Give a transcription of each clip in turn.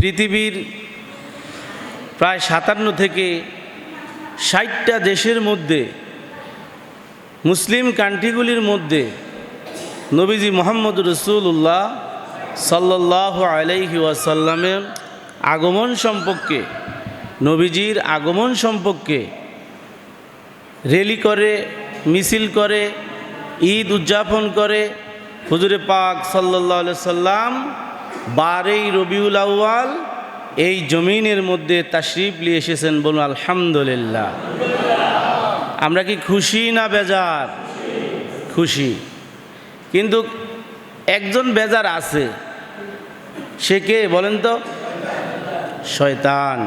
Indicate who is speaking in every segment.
Speaker 1: পৃথিবীর প্রায় ৫৭ থেকে ৬০টা দেশের মধ্যে, মুসলিম কান্ট্রিগুলির মধ্যে নবীজি মুহাম্মদ রাসূলুল্লাহ সাল্লাল্লাহু আলাইহি ওয়াসাল্লামের আগমন সম্পর্কে, নবীজির আগমন সম্পর্কে র্যালি করে, মিছিল করে, ঈদ উদযাপন করে। হুজুরে পাক সাল্লাল্লাহু আলাইহি সাল্লাম 12ই রবিউল আউয়াল এই জমিনের মধ্যে তাশরিফ নিয়ে এসেছেন। বলুন আলহামদুলিল্লাহ। আমরা কি খুশি না বেজার? খুশি। কিন্তু একজন বেজার আছে, সে কে বলেন তো? শয়তান।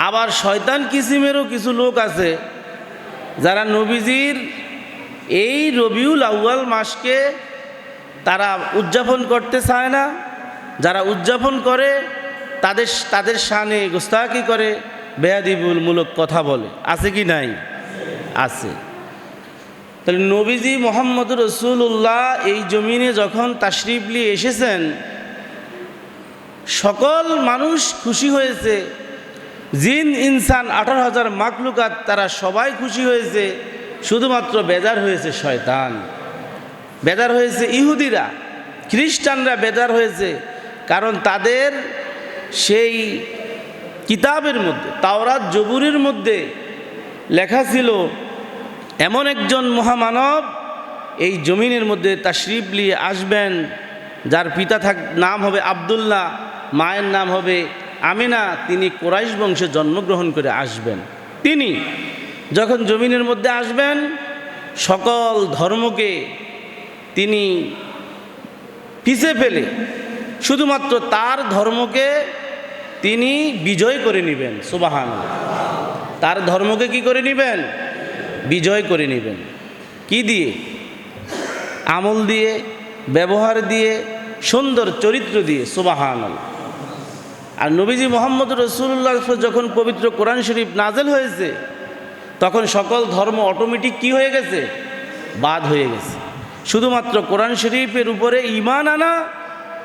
Speaker 1: আবার শয়তান কিসিমেরও কিছু লোক আছে যারা নবীজির এই রবিউল আউয়াল মাসকে তারা উদযাপন করতে চায় না। যারা উদযাপন করে তাদের শানে গোস্তাকি করে, বেয়াদবিমূলক কথা বলে। আছে কি নাই? আছে। তাহলে নবীজি মুহাম্মদ রাসূলুল্লাহ এই জমিনে যখন তাশরিফ নিয়ে এসেছেন, সকল মানুষ খুশি হয়েছে। জিন ইনসান 18,000 মাখলুকাত তারা সবাই খুশি হয়েছে। শুধুমাত্র বেজার হয়েছে শয়তান, বেজার হয়েছে ইহুদিরা, খ্রিস্টানরা বেজার হয়েছে। কারণ তাদের সেই কিতাবের মধ্যে, তাওরাত জবুরের মধ্যে লেখা ছিল এমন একজন মহামানব এই জমিনের মধ্যে তাশরিফ নিয়ে আসবেন, যার পিতা নাম হবে আব্দুল্লাহ, মায়ের নাম হবে আমিনা। তিনি কুরাইশ বংশে জন্মগ্রহণ করে আসবেন। তিনি যখন জমিনের মধ্যে আসবেন, সকল ধর্মকে তিনি পিছে ফেলে শুধুমাত্র তার ধর্মকে তিনি বিজয় করে নেবেন। সুবহানাল্লাহ। তার ধর্মকে কি করে নেবেন? বিজয় করে নেবেন। কি দিয়ে? আমল দিয়ে, ব্যবহার দিয়ে, সুন্দর চরিত্র দিয়ে। সুবহানাল্লাহ। আর নবীজি মুহাম্মদ রাসূলুল্লাহ যখন পবিত্র কোরআন শরীফ নাযিল হয়েছে, তখন সকল ধর্ম অটোমেটিক কি হয়ে গেছে? বাদ হয়ে গেছে। শুধুমাত্র কোরআন শরীফের উপরে ঈমান আনা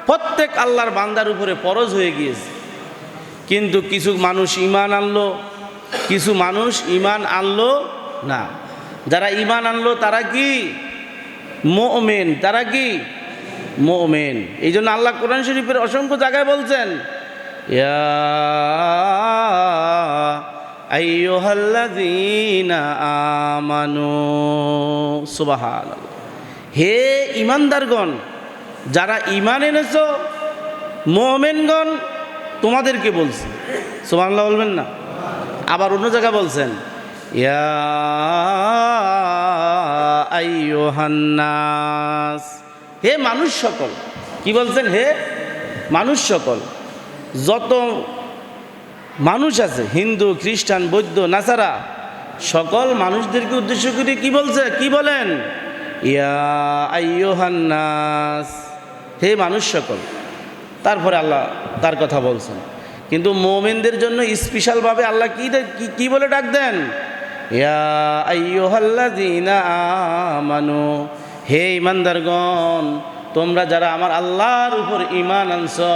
Speaker 1: প্রত্যেক আল্লাহর বান্দার উপরে ফরজ হয়ে গিয়েছে। কিন্তু কিছু মানুষ ঈমান আনলো, কিছু মানুষ ঈমান আনলো না। যারা ঈমান আনলো তারা কি? মুমিন। তারা কি? মুমিন। এই জন্য আল্লাহ কোরআন শরীফের অসংখ্য জায়গায় বলছেন, ইয়া আইয়ুহাল্লাযীনা আমানু। সুবহানাল্লাহ। হে ঈমানদারগণ, যারা ঈমান এনেছো, মুমিনগণ, তোমাদেরকে বলছি। সুবহানাল্লাহ বলবেন না? আবার অন্য জায়গায় বলছেন, ইয়া আইয়ুহান নাস, হে মানুষ সকল। কি বলছেন? হে মানুষ সকল। যত মানুষ আছে, হিন্দু, খ্রিস্টান, বৌদ্ধ, নাসারা, সকল মানুষদেরকে উদ্দেশ্য করে কি বলছে? কি বলেন? ইয়া আইয়ুহান নাস, হে মানুষ সকল। তারপরে আল্লাহ তার কথা বলছেন। কিন্তু মুমিনদের জন্য স্পেশালভাবে আল্লাহ কি বলে ডাক দেন? ইয়া আইয়ুহাল্লাযীনা আমানু, হে ঈমানদারগণ, তোমরা যারা আমার আল্লাহর উপর ঈমান আনছো,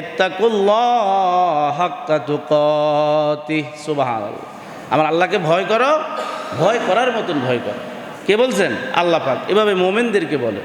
Speaker 1: ইত্তাকুল্লাহ হাক্কা তুকাতিহ। সুবহানাল্লাহ। আমার আল্লাহকে ভয় করো, ভয় করার মতন ভয় করো। কে বলছেন? আল্লাহ পাক এভাবে মুমিনদেরকে বলে।